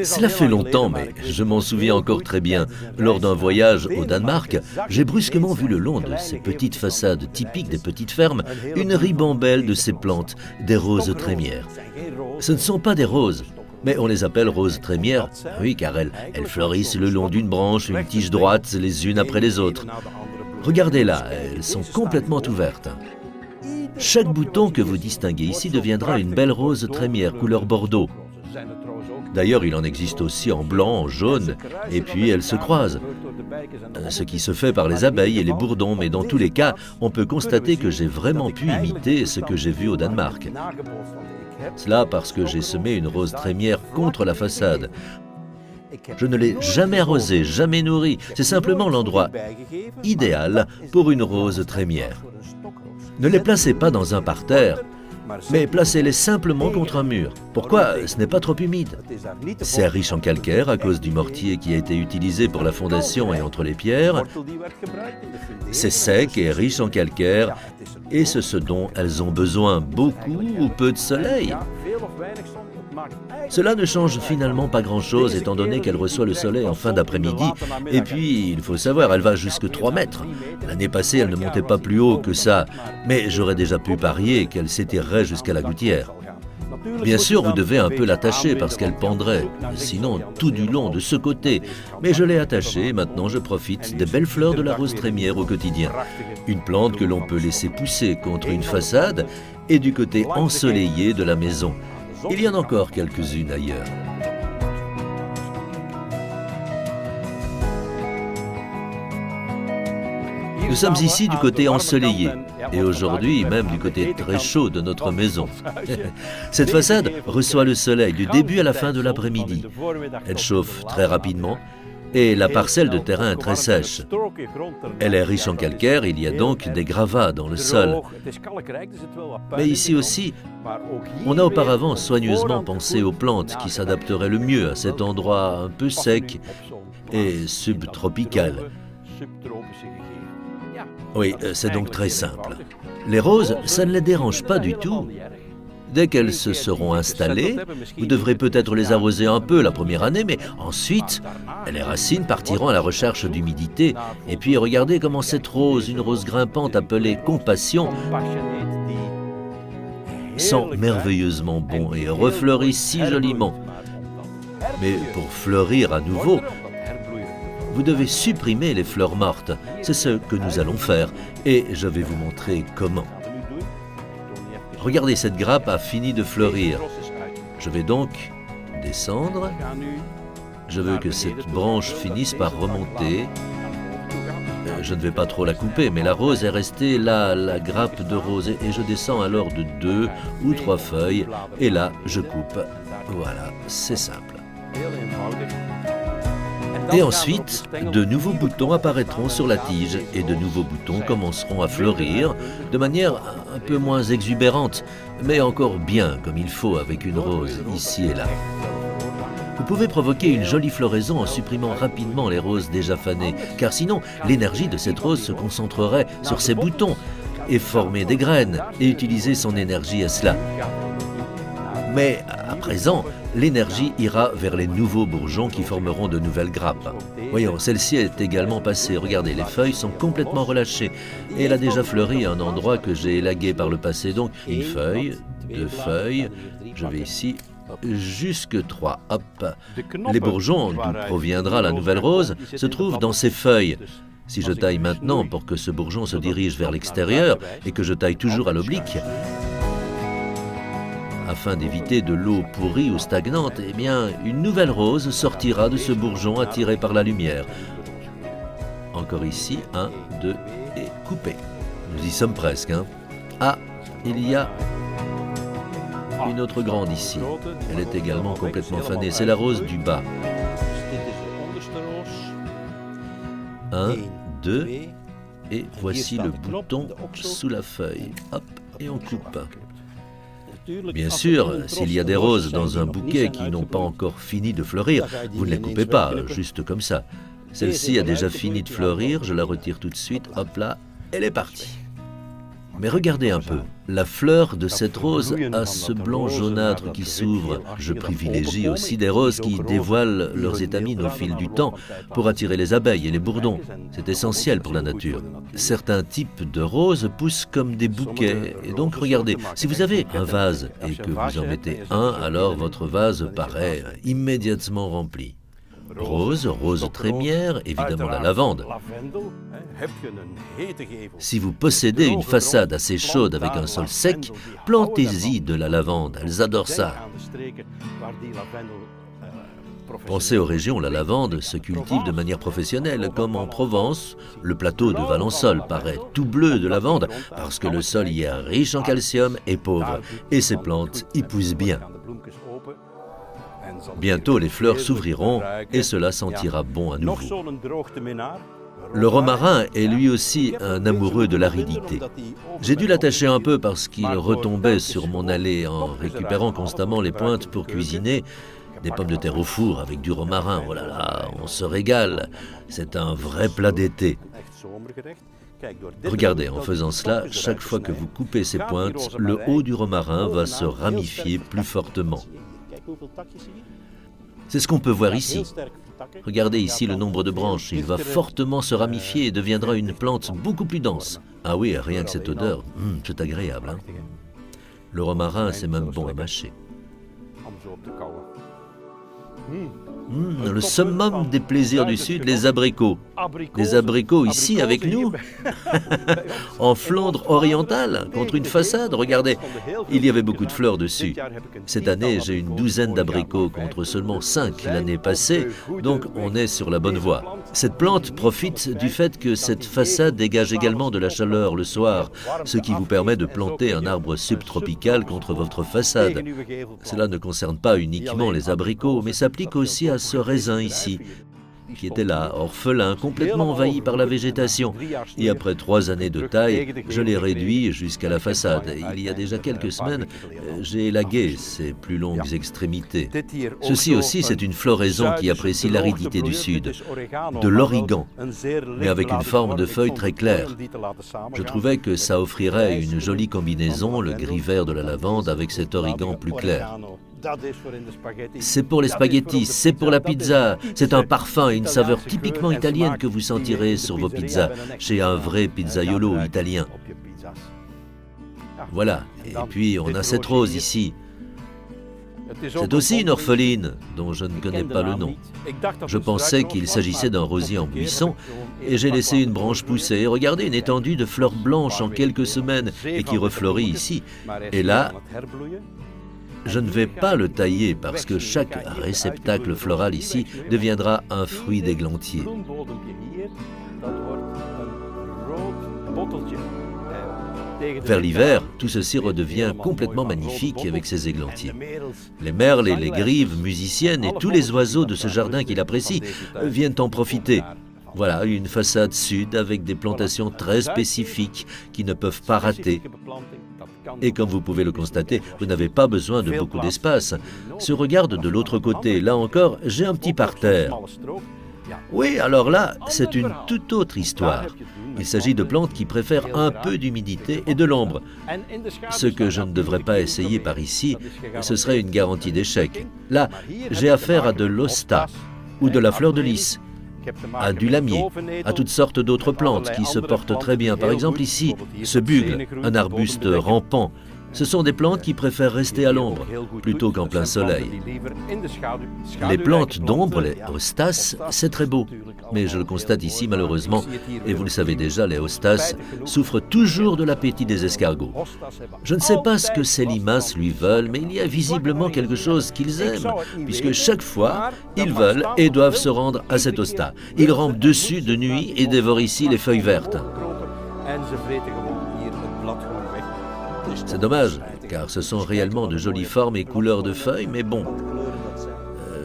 Cela fait longtemps, mais je m'en souviens encore très bien. Lors d'un voyage au Danemark, j'ai brusquement vu le long de ces petites façades typiques des petites fermes une ribambelle de ces plantes, des roses trémières. Ce ne sont pas des roses, mais on les appelle roses trémières, oui, car elles fleurissent le long d'une branche, une tige droite, les unes après les autres. Regardez là, elles sont complètement ouvertes. Chaque bouton que vous distinguez ici deviendra une belle rose trémière couleur bordeaux. D'ailleurs, il en existe aussi en blanc, en jaune, et puis elles se croisent. Ce qui se fait par les abeilles et les bourdons, mais dans tous les cas, on peut constater que j'ai vraiment pu imiter ce que j'ai vu au Danemark. Cela parce que j'ai semé une rose trémière contre la façade. Je ne l'ai jamais arrosée, jamais nourrie. C'est simplement l'endroit idéal pour une rose trémière. Ne les placez pas dans un parterre, mais placez-les simplement contre un mur. Pourquoi? Ce n'est pas trop humide. C'est riche en calcaire à cause du mortier qui a été utilisé pour la fondation et entre les pierres. C'est sec et riche en calcaire, et c'est ce dont elles ont besoin, beaucoup ou peu de soleil. Cela ne change finalement pas grand-chose étant donné qu'elle reçoit le soleil en fin d'après-midi. Et puis, il faut savoir, elle va jusque 3 mètres. L'année passée, elle ne montait pas plus haut que ça, mais j'aurais déjà pu parier qu'elle s'étirerait jusqu'à la gouttière. Bien sûr, vous devez un peu l'attacher parce qu'elle pendrait, sinon tout du long de ce côté. Mais je l'ai attachée et maintenant je profite des belles fleurs de la rose trémière au quotidien. Une plante que l'on peut laisser pousser contre une façade et du côté ensoleillé de la maison. Il y en a encore quelques-unes ailleurs. Nous sommes ici du côté ensoleillé, et aujourd'hui même du côté très chaud de notre maison. Cette façade reçoit le soleil du début à la fin de l'après-midi. Elle chauffe très rapidement, et la parcelle de terrain est très sèche. Elle est riche en calcaire, il y a donc des gravats dans le sol. Mais ici aussi, on a auparavant soigneusement pensé aux plantes qui s'adapteraient le mieux à cet endroit un peu sec et subtropical. Oui, c'est donc très simple. Les roses, ça ne les dérange pas du tout. Dès qu'elles se seront installées, vous devrez peut-être les arroser un peu la première année, mais ensuite, les racines partiront à la recherche d'humidité. Et puis regardez comment cette rose, une rose grimpante appelée compassion, sent merveilleusement bon et refleurit si joliment. Mais pour fleurir à nouveau, vous devez supprimer les fleurs mortes. C'est ce que nous allons faire et je vais vous montrer comment. Regardez, cette grappe a fini de fleurir. Je vais donc descendre. Je veux que cette branche finisse par remonter. Je ne vais pas trop la couper, mais la rose est restée là, la grappe de rose. Et je descends alors de 2 ou 3 feuilles. Et là, je coupe. Voilà, c'est simple. Et ensuite, de nouveaux boutons apparaîtront sur la tige et de nouveaux boutons commenceront à fleurir de manière un peu moins exubérante, mais encore bien comme il faut avec une rose ici et là. Vous pouvez provoquer une jolie floraison en supprimant rapidement les roses déjà fanées, car sinon l'énergie de cette rose se concentrerait sur ses boutons et former des graines et utiliser son énergie à cela. Mais à présent, l'énergie ira vers les nouveaux bourgeons qui formeront de nouvelles grappes. Voyons, celle-ci est également passée. Regardez, les feuilles sont complètement relâchées. Et elle a déjà fleuri à un endroit que j'ai élagué par le passé. Donc, une feuille, 2 feuilles, je vais ici, jusque 3. Hop. Les bourgeons, d'où proviendra la nouvelle rose, se trouvent dans ces feuilles. Si je taille maintenant pour que ce bourgeon se dirige vers l'extérieur et que je taille toujours à l'oblique, afin d'éviter de l'eau pourrie ou stagnante, eh bien, une nouvelle rose sortira de ce bourgeon attiré par la lumière. Encore ici, 1, 2, et coupé. Nous y sommes presque, hein. Ah, il y a une autre grande ici. Elle est également complètement fanée. C'est la rose du bas. 1, 2, et voici le bouton sous la feuille. Hop, et on coupe. Bien sûr, s'il y a des roses dans un bouquet qui n'ont pas encore fini de fleurir, vous ne les coupez pas, juste comme ça. Celle-ci a déjà fini de fleurir, je la retire tout de suite, hop là, elle est partie. Mais regardez un peu, la fleur de cette rose a ce blanc jaunâtre qui s'ouvre. Je privilégie aussi des roses qui dévoilent leurs étamines au fil du temps pour attirer les abeilles et les bourdons. C'est essentiel pour la nature. Certains types de roses poussent comme des bouquets. Et donc regardez, si vous avez un vase et que vous en mettez un, alors votre vase paraît immédiatement rempli. Rose, rose trémière, évidemment la lavande. Si vous possédez une façade assez chaude avec un sol sec, plantez-y de la lavande, elles adorent ça. Pensez aux régions où la lavande se cultive de manière professionnelle, comme en Provence. Le plateau de Valençol paraît tout bleu de lavande parce que le sol y est riche en calcium et pauvre, et ces plantes y poussent bien. Bientôt les fleurs s'ouvriront et cela sentira bon à nouveau. Le romarin est lui aussi un amoureux de l'aridité. J'ai dû l'attacher un peu parce qu'il retombait sur mon allée en récupérant constamment les pointes pour cuisiner. Des pommes de terre au four avec du romarin, oh là là, on se régale. C'est un vrai plat d'été. Regardez, en faisant cela, chaque fois que vous coupez ces pointes, le haut du romarin va se ramifier plus fortement. C'est ce qu'on peut voir ici. Regardez ici le nombre de branches. Il va fortement se ramifier et deviendra une plante beaucoup plus dense. Ah oui, rien que cette odeur, c'est agréable. Hein? Le romarin, c'est même bon à mâcher. Le summum des plaisirs du Sud, les abricots. Les abricots ici avec nous, en Flandre orientale, contre une façade. Regardez, il y avait beaucoup de fleurs dessus. Cette année, j'ai une douzaine d'abricots contre seulement 5 l'année passée, donc on est sur la bonne voie. Cette plante profite du fait que cette façade dégage également de la chaleur le soir, ce qui vous permet de planter un arbre subtropical contre votre façade. Cela ne concerne pas uniquement les abricots, mais s'applique aussi à ce raisin ici, qui était là, orphelin, complètement envahi par la végétation. Et après 3 années de taille, je l'ai réduit jusqu'à la façade. Il y a déjà quelques semaines, j'ai élagué ses plus longues extrémités. Ceci aussi, c'est une floraison qui apprécie l'aridité du Sud, de l'origan, mais avec une forme de feuilles très claire. Je trouvais que ça offrirait une jolie combinaison, le gris-vert de la lavande avec cet origan plus clair. C'est pour les spaghettis, c'est pour la pizza. C'est un parfum et une saveur typiquement italienne que vous sentirez sur vos pizzas, chez un vrai pizzaiolo italien. Voilà, et puis on a cette rose ici. C'est aussi une orpheline, dont je ne connais pas le nom. Je pensais qu'il s'agissait d'un rosier en buisson, et j'ai laissé une branche pousser. Regardez, une étendue de fleurs blanches en quelques semaines, et qui refleurit ici. Et là, je ne vais pas le tailler parce que chaque réceptacle floral ici deviendra un fruit d'églantier. Vers l'hiver, tout ceci redevient complètement magnifique avec ses églantiers. Les merles et les grives musiciennes et tous les oiseaux de ce jardin qu'il apprécie viennent en profiter. Voilà, une façade sud avec des plantations très spécifiques qui ne peuvent pas rater. Et comme vous pouvez le constater, vous n'avez pas besoin de beaucoup d'espace. Si on regarde de l'autre côté, là encore, j'ai un petit parterre. Oui, alors là, c'est une toute autre histoire. Il s'agit de plantes qui préfèrent un peu d'humidité et de l'ombre. Ce que je ne devrais pas essayer par ici, ce serait une garantie d'échec. Là, j'ai affaire à de l'hosta ou de la fleur de lys, à du lamier, à toutes sortes d'autres plantes qui se portent très bien. Par exemple ici, ce bugle, un arbuste rampant. Ce sont des plantes qui préfèrent rester à l'ombre plutôt qu'en plein soleil. Les plantes d'ombre, les hostas, c'est très beau. Mais je le constate ici malheureusement, et vous le savez déjà, les hostas souffrent toujours de l'appétit des escargots. Je ne sais pas ce que ces limaces lui veulent, mais il y a visiblement quelque chose qu'ils aiment, puisque chaque fois, ils veulent et doivent se rendre à cet hosta. Ils rampent dessus de nuit et dévorent ici les feuilles vertes. C'est dommage, car ce sont réellement de jolies formes et couleurs de feuilles, mais bon,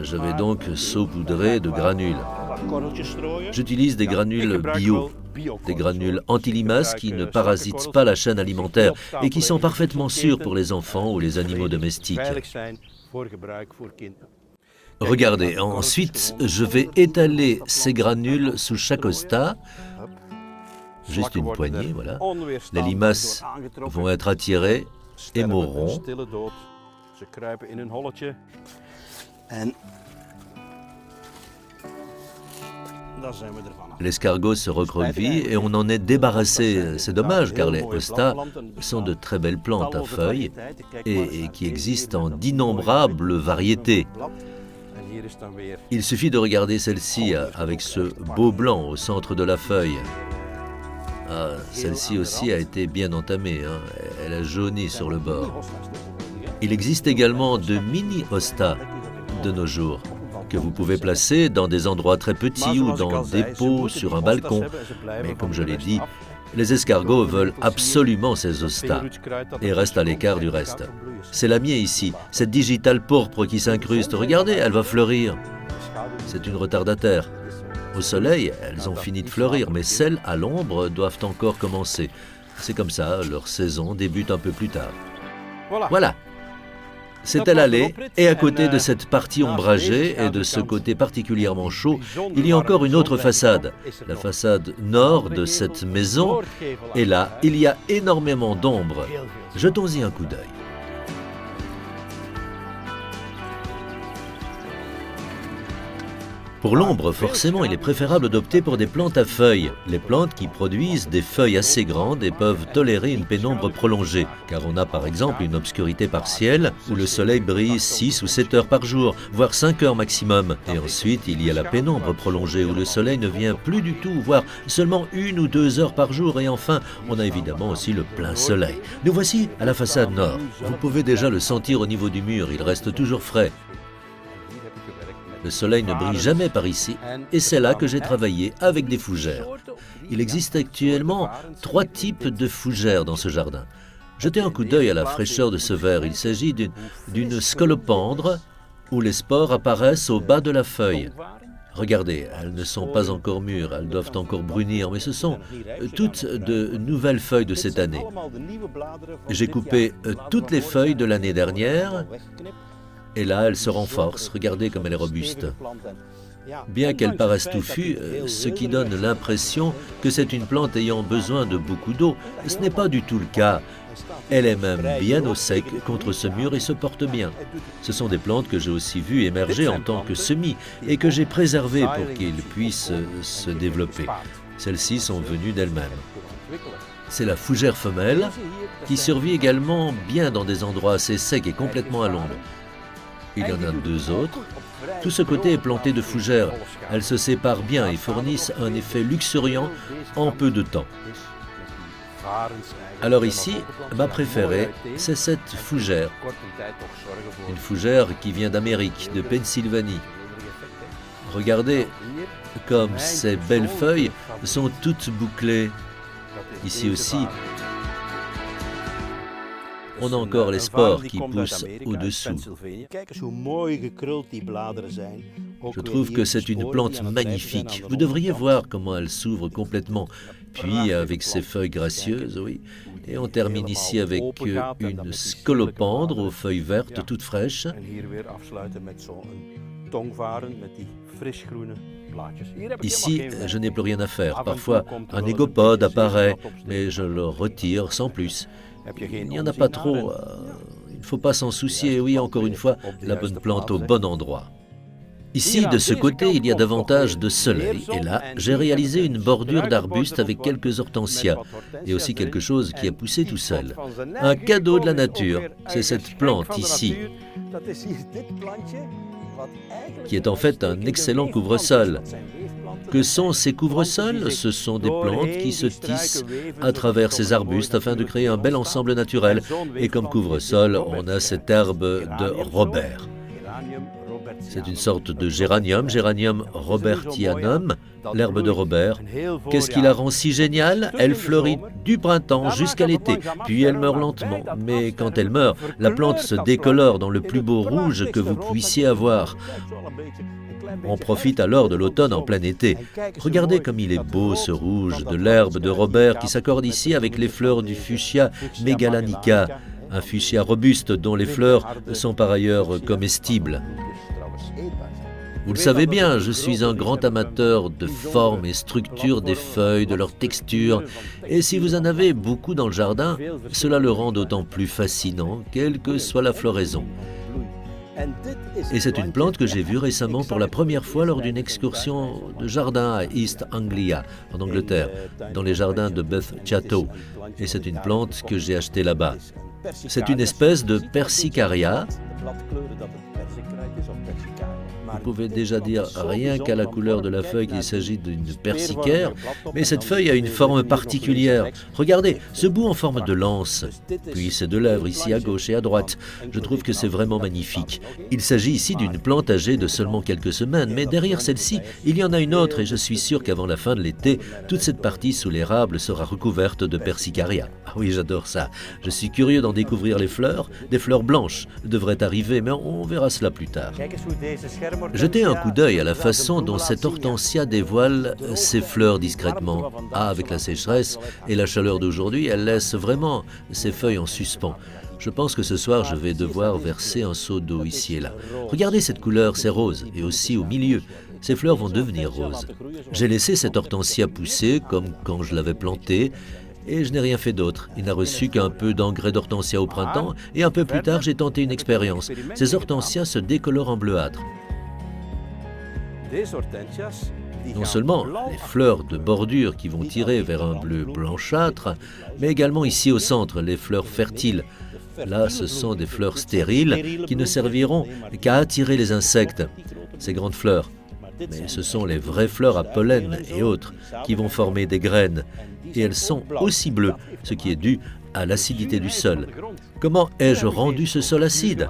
je vais donc saupoudrer de granules. J'utilise des granules bio, des granules anti-limaces qui ne parasitent pas la chaîne alimentaire et qui sont parfaitement sûrs pour les enfants ou les animaux domestiques. Regardez, ensuite, je vais étaler ces granules sous chaque hosta. juste une poignée, voilà. Les limaces vont être attirées et mourront. L'escargot se recroqueville et on en est débarrassé. C'est dommage car les hostas sont de très belles plantes à feuilles et qui existent en d'innombrables variétés. Il suffit de regarder celle-ci avec ce beau blanc au centre de la feuille. Ah, celle-ci aussi a été bien entamée, hein. Elle a jauni sur le bord. Il existe également de mini-hostas de nos jours, que vous pouvez placer dans des endroits très petits ou dans des pots sur un balcon. Mais comme je l'ai dit, les escargots veulent absolument ces hostas et restent à l'écart du reste. C'est la mienne ici, cette digitale pourpre qui s'incruste. Regardez, elle va fleurir. C'est une retardataire. Au soleil, elles ont fini de fleurir, mais celles à l'ombre doivent encore commencer. C'est comme ça, leur saison débute un peu plus tard. Voilà. C'est à l'allée, et à côté de cette partie ombragée et de ce côté particulièrement chaud, il y a encore une autre façade, la façade nord de cette maison, et là, il y a énormément d'ombre. Jetons-y un coup d'œil. Pour l'ombre, forcément, il est préférable d'opter pour des plantes à feuilles. Les plantes qui produisent des feuilles assez grandes et peuvent tolérer une pénombre prolongée. Car on a par exemple une obscurité partielle où le soleil brille 6 ou 7 heures par jour, voire 5 heures maximum. Et ensuite, il y a la pénombre prolongée où le soleil ne vient plus du tout, voire seulement 1 ou 2 heures par jour. Et enfin, on a évidemment aussi le plein soleil. Nous voici à la façade nord. Vous pouvez déjà le sentir au niveau du mur, il reste toujours frais. Le soleil ne brille jamais par ici, et c'est là que j'ai travaillé avec des fougères. Il existe actuellement 3 types de fougères dans ce jardin. Jetez un coup d'œil à la fraîcheur de ce verre. Il s'agit d'une scolopendre où les spores apparaissent au bas de la feuille. Regardez, elles ne sont pas encore mûres, elles doivent encore brunir, mais ce sont toutes de nouvelles feuilles de cette année. J'ai coupé toutes les feuilles de l'année dernière, et là, elle se renforce. Regardez comme elle est robuste. Bien qu'elle paraisse touffue, ce qui donne l'impression que c'est une plante ayant besoin de beaucoup d'eau. Ce n'est pas du tout le cas. Elle est même bien au sec contre ce mur et se porte bien. Ce sont des plantes que j'ai aussi vues émerger en tant que semis et que j'ai préservées pour qu'ils puissent se développer. Celles-ci sont venues d'elles-mêmes. C'est la fougère femelle qui survit également bien dans des endroits assez secs et complètement à l'ombre. Il y en a 2 autres. Tout ce côté est planté de fougères. Elles se séparent bien et fournissent un effet luxuriant en peu de temps. Alors ici, ma préférée, c'est cette fougère. Une fougère qui vient d'Amérique, de Pennsylvanie. Regardez comme ces belles feuilles sont toutes bouclées. Ici aussi, on a encore les spores qui poussent au-dessous. Je trouve que c'est une plante magnifique. Vous devriez voir comment elle s'ouvre complètement. Puis, avec ses feuilles gracieuses, oui. Et on termine ici avec une scolopendre aux feuilles vertes toutes fraîches. Ici, je n'ai plus rien à faire. Parfois, un égopode apparaît, mais je le retire sans plus. Il n'y en a pas trop, il ne faut pas s'en soucier. Oui, encore une fois, la bonne plante au bon endroit. Ici, de ce côté, il y a davantage de soleil. Et là, j'ai réalisé une bordure d'arbustes avec quelques hortensias. Et aussi quelque chose qui a poussé tout seul. Un cadeau de la nature, c'est cette plante ici, qui est en fait un excellent couvre-sol. Que sont ces couvre-sols? Ce sont des plantes qui se tissent à travers ces arbustes afin de créer un bel ensemble naturel. Et comme couvre-sol, on a cette herbe de Robert. C'est une sorte de géranium, Géranium robertianum, l'herbe de Robert. Qu'est-ce qui la rend si géniale? Elle fleurit du printemps jusqu'à l'été, puis elle meurt lentement. Mais quand elle meurt, la plante se décolore dans le plus beau rouge que vous puissiez avoir. On profite alors de l'automne en plein été. Regardez comme il est beau ce rouge de l'herbe de Robert qui s'accorde ici avec les fleurs du fuchsia megalanica, un fuchsia robuste dont les fleurs sont par ailleurs comestibles. Vous le savez bien, je suis un grand amateur de formes et structures des feuilles, de leur texture. Et si vous en avez beaucoup dans le jardin, cela le rend d'autant plus fascinant, quelle que soit la floraison. Et c'est une plante que j'ai vue récemment pour la première fois lors d'une excursion de jardin à East Anglia, en Angleterre, dans les jardins de Beth Chatto. Et c'est une plante que j'ai achetée là-bas. C'est une espèce de Persicaria. Vous pouvez déjà dire rien qu'à la couleur de la feuille qu'il s'agit d'une persicaire, mais cette feuille a une forme particulière. Regardez, ce bout en forme de lance, puis ces deux lèvres ici à gauche et à droite. Je trouve que c'est vraiment magnifique. Il s'agit ici d'une plante âgée de seulement quelques semaines, mais derrière celle-ci, il y en a une autre et je suis sûr qu'avant la fin de l'été, toute cette partie sous l'érable sera recouverte de Persicaria. Ah oui, j'adore ça. Je suis curieux d'en découvrir les fleurs. Des fleurs blanches devraient arriver, mais on verra cela plus tard. Jetez un coup d'œil à la façon dont cette hortensia dévoile ses fleurs discrètement. Ah, avec la sécheresse et la chaleur d'aujourd'hui, elle laisse vraiment ses feuilles en suspens. Je pense que ce soir, je vais devoir verser un seau d'eau ici et là. Regardez cette couleur, c'est rose, et aussi au milieu. Ces fleurs vont devenir roses. J'ai laissé cette hortensia pousser, comme quand je l'avais plantée, et je n'ai rien fait d'autre. Il n'a reçu qu'un peu d'engrais d'hortensia au printemps, et un peu plus tard, j'ai tenté une expérience. Ces hortensias se décolorent en bleuâtre. Non seulement les fleurs de bordure qui vont tirer vers un bleu blanchâtre, mais également ici au centre, les fleurs fertiles. Là, ce sont des fleurs stériles qui ne serviront qu'à attirer les insectes, ces grandes fleurs. Mais ce sont les vraies fleurs à pollen et autres qui vont former des graines. Et elles sont aussi bleues, ce qui est dû à l'acidité du sol. Comment ai-je rendu ce sol acide?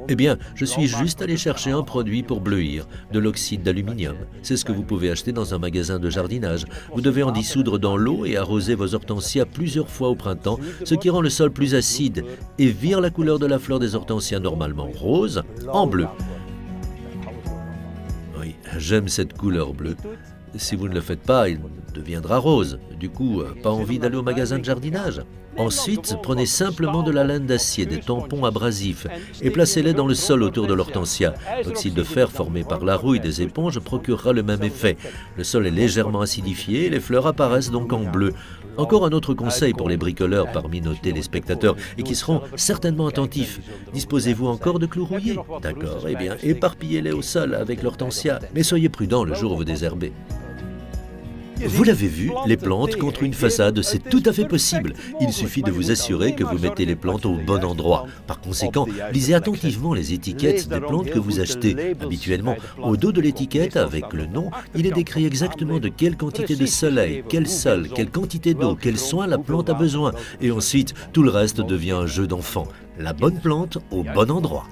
Eh bien, je suis juste allé chercher un produit pour bleuir, de l'oxyde d'aluminium. C'est ce que vous pouvez acheter dans un magasin de jardinage. Vous devez en dissoudre dans l'eau et arroser vos hortensias plusieurs fois au printemps, ce qui rend le sol plus acide et vire la couleur de la fleur des hortensias normalement rose en bleu. Oui, j'aime cette couleur bleue. Si vous ne le faites pas, il deviendra rose. Du coup, pas envie d'aller au magasin de jardinage. Ensuite, prenez simplement de la laine d'acier, des tampons abrasifs et placez-les dans le sol autour de l'hortensia. L'oxyde de fer formé par la rouille des éponges procurera le même effet. Le sol est légèrement acidifié et les fleurs apparaissent donc en bleu. Encore un autre conseil pour les bricoleurs parmi nos téléspectateurs et qui seront certainement attentifs. Disposez-vous encore de clous rouillés? D'accord, eh bien, éparpillez-les au sol avec l'hortensia, mais soyez prudents le jour où vous désherbez. Vous l'avez vu, les plantes contre une façade, c'est tout à fait possible. Il suffit de vous assurer que vous mettez les plantes au bon endroit. Par conséquent, lisez attentivement les étiquettes des plantes que vous achetez. Habituellement, au dos de l'étiquette, avec le nom, il est décrit exactement de quelle quantité de soleil, quel sol, quelle quantité d'eau, quels soins la plante a besoin. Et ensuite, tout le reste devient un jeu d'enfant. La bonne plante au bon endroit.